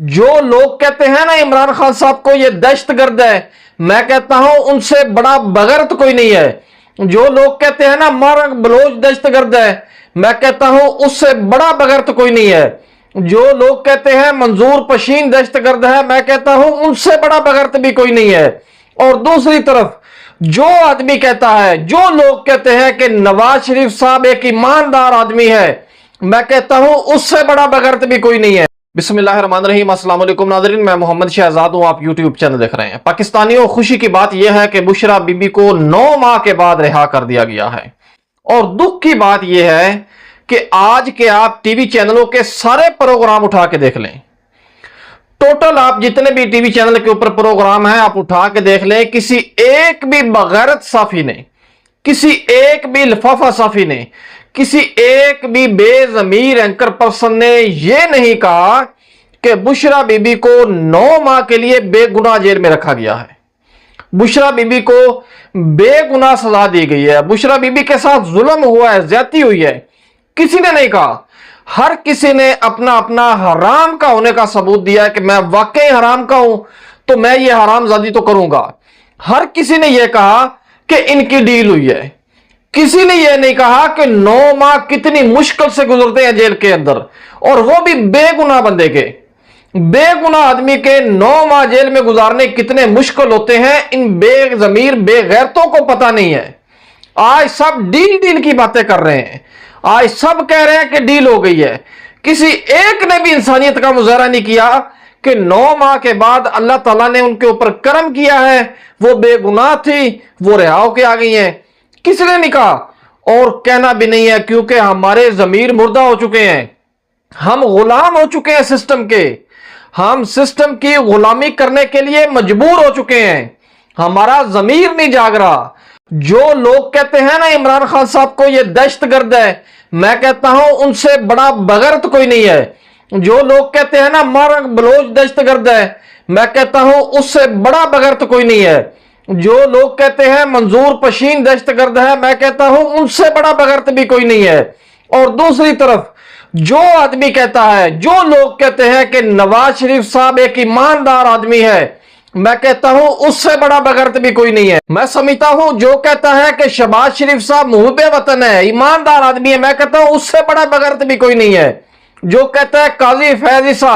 जो लोग कहते हैं ना इमरान खान साहब को ये दहशतगर्द है, मैं कहता हूं उनसे बड़ा बगैरत कोई नहीं है। जो लोग कहते हैं ना मारंग बलोच दहशतगर्द है, मैं कहता हूं उससे बड़ा बगैरत कोई नहीं है। जो लोग कहते हैं मंजूर पशीन दहशतगर्द है, मैं कहता हूं उनसे बड़ा बगैरत भी कोई नहीं है। और दूसरी तरफ जो आदमी कहता है, जो लोग कहते हैं कि नवाज शरीफ साहब एक ईमानदार आदमी है, मैं कहता हूं उससे बड़ा बगैरत भी कोई नहीं है। बिस्मिल्लाहिर्रहमानिर्रहीम, अस्सलाम वालेकुम नाज़रीन, मैं मोहम्मद शहजाद हूं, आप यूट्यूब चैनल देख रहे हैं। पाकिस्तानियों, खुशी की बात यह है कि बुशरा बीबी को 9 माह के बाद रिहा कर दिया गया है। और दुख की बात यह है कि आज के आप टीवी चैनलों के सारे प्रोग्राम उठा के देख लें, टोटल आप जितने भी टीवी चैनल के ऊपर प्रोग्राम हैं आप उठा के देख लें, किसी एक भी बगैरत साफी ने, किसी एक भी लिफाफा साफी ने, किसी एक भी बेजमीर एंकर पर्सन ने यह नहीं कहा कि बुशरा बीबी को 9 माह के लिए बेगुनाह जेल में रखा गया है, बुशरा बीबी को बेगुनाह सजा दी गई है, बुशरा बीबी के साथ जुल्म हुआ है, ज्यादती हुई है। किसी ने नहीं कहा। हर किसी ने अपना अपना हराम का होने का सबूत दिया है कि मैं वाकई हराम का हूं तो मैं ये हरामजादी तो करूंगा। हर किसी ने यह कहा कि इनकी डील हुई है। किसी ने यह नहीं कहा कि 9 माह कितनी मुश्किल से गुजरते हैं जेल के अंदर, और वो भी बेगुनाह बंदे के, बेगुनाह आदमी के 9 माह जेल में गुजारने कितने मुश्किल होते हैं, इन बेजमीर बेगैरतों को पता नहीं है। आज सब डील डील की बातें कर रहे हैं, आज सब कह रहे हैं कि डील हो गई है। किसी एक ने भी इंसानियत का मुजाहरा नहीं किया कि 9 माह के बाद अल्लाह ताला ने उनके ऊपर करम किया है, वो बेगुनाह थी, वो रिहा होके आ गई हैं। किसी ने नहीं कहा और कहना भी नहीं है, क्योंकि हमारे जमीर मुर्दा हो चुके हैं, हम गुलाम हो चुके हैं सिस्टम के, हम सिस्टम की गुलामी करने के लिए मजबूर हो चुके हैं, हमारा जमीर नहीं जाग रहा। जो लोग कहते हैं ना इमरान खान साहब को ये दहशतगर्द है, मैं कहता हूं उनसे बड़ा बगैरत कोई नहीं है। जो लोग कहते हैं ना मारंग बलोच दहशतगर्द है, मैं कहता हूं उससे बड़ा बगैरत कोई नहीं है। जो लोग कहते हैं मंजूर पशीन दहशतगर्द है, मैं कहता हूं उनसे बड़ा बगैरत भी कोई नहीं है। और दूसरी तरफ जो आदमी कहता है, जो लोग कहते हैं कि नवाज शरीफ साहब एक ईमानदार आदमी है, मैं कहता हूं उससे बड़ा बगैरत भी कोई नहीं है। मैं समझता हूं जो कहता है कि शहबाज शरीफ साहब मुहब्बे वतन है, ईमानदार आदमी है, मैं कहता हूं उससे बड़ा बगैरत भी कोई नहीं है। जो कहता है काजी फैज ईसा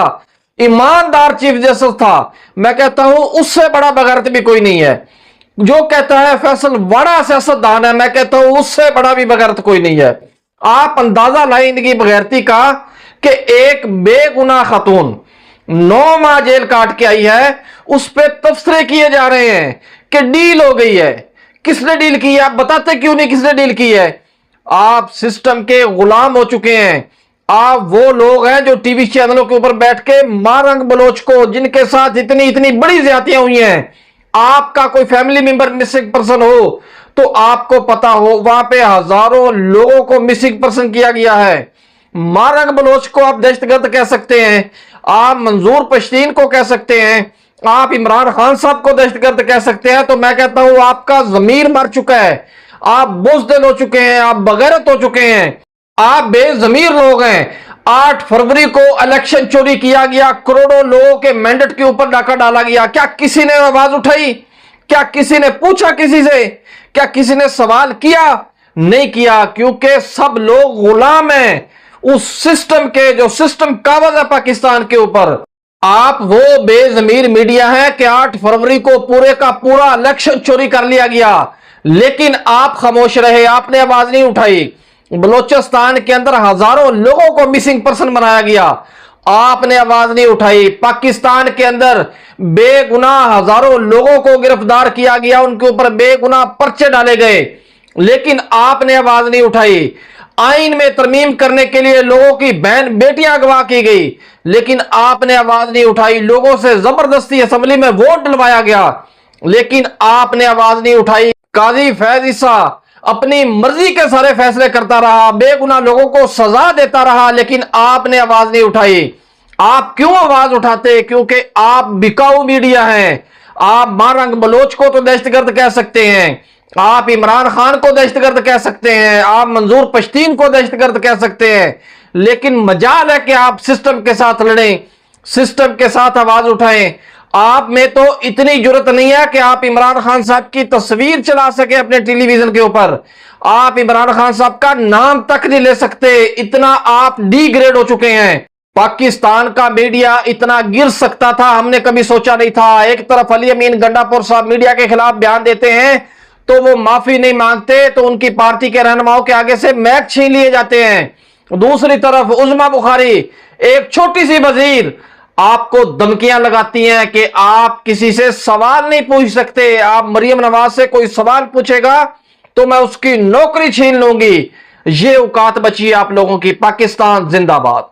ईमानदार चीफ जस्टिस था, मैं कहता हूं उससे बड़ा बगैरत भी कोई नहीं है। जो कहता है फैसल बड़ा सियासतदान है, मैं कहता हूं उससे बड़ा भी बगैरत कोई नहीं है। आप अंदाजा लाएं इनकी बगैरती का कि एक बेगुनाह खातून 9 माह जेल काट के आई है, उस पर तबसरे किए जा रहे हैं कि डील हो गई है। किसने डील की है? आप बताते क्यों नहीं किसने डील की है? आप सिस्टम के गुलाम हो चुके हैं। आप वो लोग हैं जो टीवी चैनलों के ऊपर बैठ के मारंग बलोच को, जिनके साथ इतनी इतनी बड़ी ज्यादतियां हुई हैं, आपका कोई फैमिली मेंबर मिसिंग पर्सन हो तो आपको पता हो, वहां पे हजारों लोगों को मिसिंग पर्सन किया गया है। मारंग बलोच को आप दहशतगर्द कह सकते हैं, आप मंजूर पश्तीन को कह सकते हैं, आप इमरान खान साहब को दहशतगर्द कह सकते हैं, तो मैं कहता हूं आपका जमीर मर चुका है, आप बुज़दिल हो चुके हैं, आप बगैरत हो चुके हैं, आप बेजमीर लोग हैं। 8 फरवरी को इलेक्शन चोरी किया गया, करोड़ों लोगों के मैंडेट के ऊपर डाका डाला गया। क्या किसी ने आवाज उठाई? क्या किसी ने पूछा किसी से? क्या किसी ने सवाल किया? नहीं किया, क्योंकि सब लोग गुलाम हैं उस सिस्टम के, जो सिस्टम काबज है पाकिस्तान के ऊपर। आप वो बेजमीर मीडिया है कि 8 फरवरी को पूरे का पूरा इलेक्शन चोरी कर लिया गया, लेकिन आप खामोश रहे, आपने आवाज नहीं उठाई। बलोचिस्तान के अंदर हजारों लोगों को मिसिंग पर्सन बनाया गया, आपने आवाज नहीं उठाई। पाकिस्तान के अंदर बेगुनाह हजारों लोगों को गिरफ्तार किया गया, उनके ऊपर बेगुनाह पर्चे डाले गए, लेकिन आपने आवाज नहीं उठाई। आइन में तरमीम करने के लिए लोगों की बहन बेटियां अगवा की गई, लेकिन आपने आवाज नहीं उठाई। लोगों से जबरदस्ती असेंबली में वोट डलवाया गया, लेकिन आपने आवाज नहीं उठाई। काजी फैज ईसा अपनी मर्जी के सारे फैसले करता रहा, बेगुनाह लोगों को सजा देता रहा, लेकिन आपने आवाज नहीं उठाई। आप क्यों आवाज उठाते? क्योंकि आप बिकाऊ मीडिया हैं। आप मारंग बलोच को तो दहशतगर्द कह सकते हैं, आप इमरान खान को दहशतगर्द कह सकते हैं, आप मंजूर पश्तीन को दहशतगर्द कह सकते हैं, लेकिन मजाल है कि आप सिस्टम के साथ लड़ें, सिस्टम के साथ आवाज उठाएं। आप में तो इतनी जरूरत नहीं है कि आप इमरान खान साहब की तस्वीर चला सके अपने टेलीविजन के ऊपर। आप इमरान खान साहब का नाम तक नहीं ले सकते, इतना आप डिग्रेड हो चुके हैं। पाकिस्तान का मीडिया इतना गिर सकता था हमने कभी सोचा नहीं था। एक तरफ अली अमीन गंडापुर साहब मीडिया के खिलाफ बयान देते हैं तो वो माफी नहीं मांगते, तो उनकी पार्टी के रहनुमाओं के आगे से मैक छीन लिए जाते हैं। दूसरी तरफ उज़्मा बुखारी, एक छोटी सी वजीर, आपको धमकियां लगाती हैं कि आप किसी से सवाल नहीं पूछ सकते, आप मरियम नवाज से कोई सवाल पूछेगा तो मैं उसकी नौकरी छीन लूंगी। ये औकात बची आप लोगों की। पाकिस्तान जिंदाबाद।